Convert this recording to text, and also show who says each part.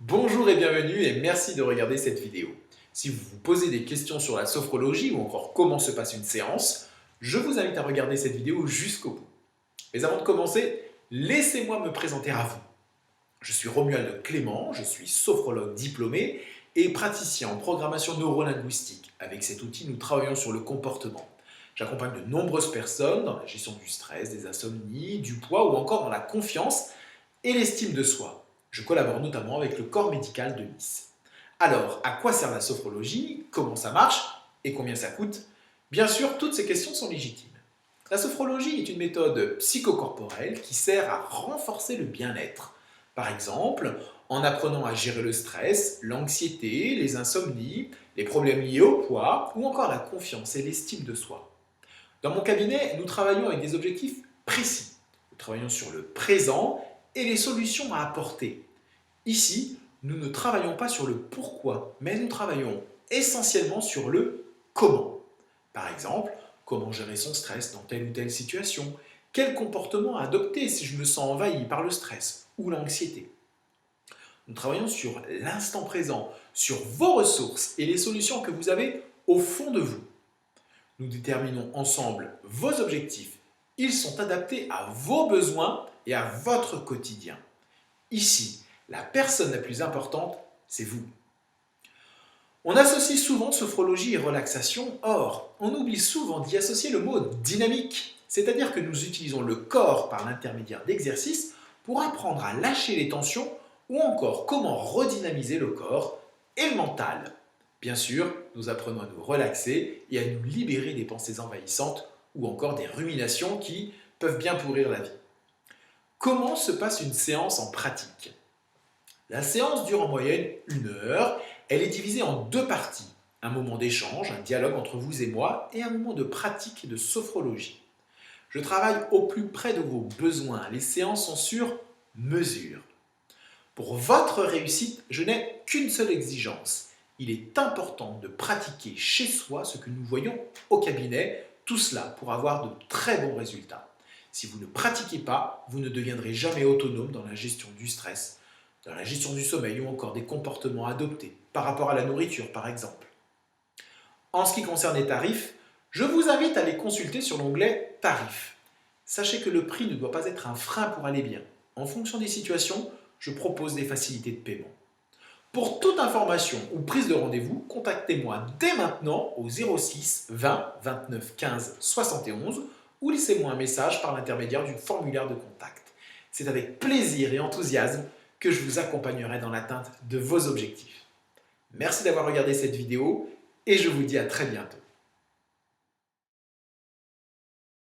Speaker 1: Bonjour et bienvenue et merci de regarder cette vidéo. Si vous vous posez des questions sur la sophrologie ou encore comment se passe une séance, je vous invite à regarder cette vidéo jusqu'au bout. Mais avant de commencer, laissez-moi me présenter à vous. Je suis Romuald Clément, je suis sophrologue diplômé et praticien en programmation neurolinguistique. Avec cet outil, nous travaillons sur le comportement. J'accompagne de nombreuses personnes dans la gestion du stress, des insomnies, du poids ou encore dans la confiance et l'estime de soi. Je collabore notamment avec le corps médical de Nice. Alors, à quoi sert la sophrologie? Comment ça marche? Et combien ça coûte? Bien sûr, toutes ces questions sont légitimes. La sophrologie est une méthode psychocorporelle qui sert à renforcer le bien-être. Par exemple, en apprenant à gérer le stress, l'anxiété, les insomnies, les problèmes liés au poids ou encore la confiance et l'estime de soi. Dans mon cabinet, nous travaillons avec des objectifs précis. Nous travaillons sur le présent et les solutions à apporter. Ici, nous ne travaillons pas sur le pourquoi, mais nous travaillons essentiellement sur le comment. Par exemple, comment gérer son stress dans telle ou telle situation, quel comportement adopter si je me sens envahi par le stress ou l'anxiété. Nous travaillons sur l'instant présent, sur vos ressources et les solutions que vous avez au fond de vous. Nous déterminons ensemble vos objectifs. Ils sont adaptés à vos besoins et à votre quotidien. Ici, la personne la plus importante, c'est vous. On associe souvent sophrologie et relaxation, or, on oublie souvent d'y associer le mot dynamique, c'est-à-dire que nous utilisons le corps par l'intermédiaire d'exercices pour apprendre à lâcher les tensions ou encore comment redynamiser le corps et le mental. Bien sûr, nous apprenons à nous relaxer et à nous libérer des pensées envahissantes ou encore des ruminations qui peuvent bien pourrir la vie. Comment se passe une séance en pratique? La séance dure en moyenne 1 heure. Elle est divisée en 2 parties. Un moment d'échange, un dialogue entre vous et moi, et un moment de pratique de sophrologie. Je travaille au plus près de vos besoins. Les séances sont sur mesure. Pour votre réussite, je n'ai qu'une seule exigence. Il est important de pratiquer chez soi ce que nous voyons au cabinet, tout cela pour avoir de très bons résultats. Si vous ne pratiquez pas, vous ne deviendrez jamais autonome dans la gestion du stress, dans la gestion du sommeil ou encore des comportements adoptés, par rapport à la nourriture par exemple. En ce qui concerne les tarifs, je vous invite à les consulter sur l'onglet Tarifs. Sachez que le prix ne doit pas être un frein pour aller bien. En fonction des situations, je propose des facilités de paiement. Pour toute information ou prise de rendez-vous, contactez-moi dès maintenant au 06 20 29 15 71 ou laissez-moi un message par l'intermédiaire du formulaire de contact. C'est avec plaisir et enthousiasme que je vous accompagnerai dans l'atteinte de vos objectifs. Merci d'avoir regardé cette vidéo et je vous dis à très bientôt.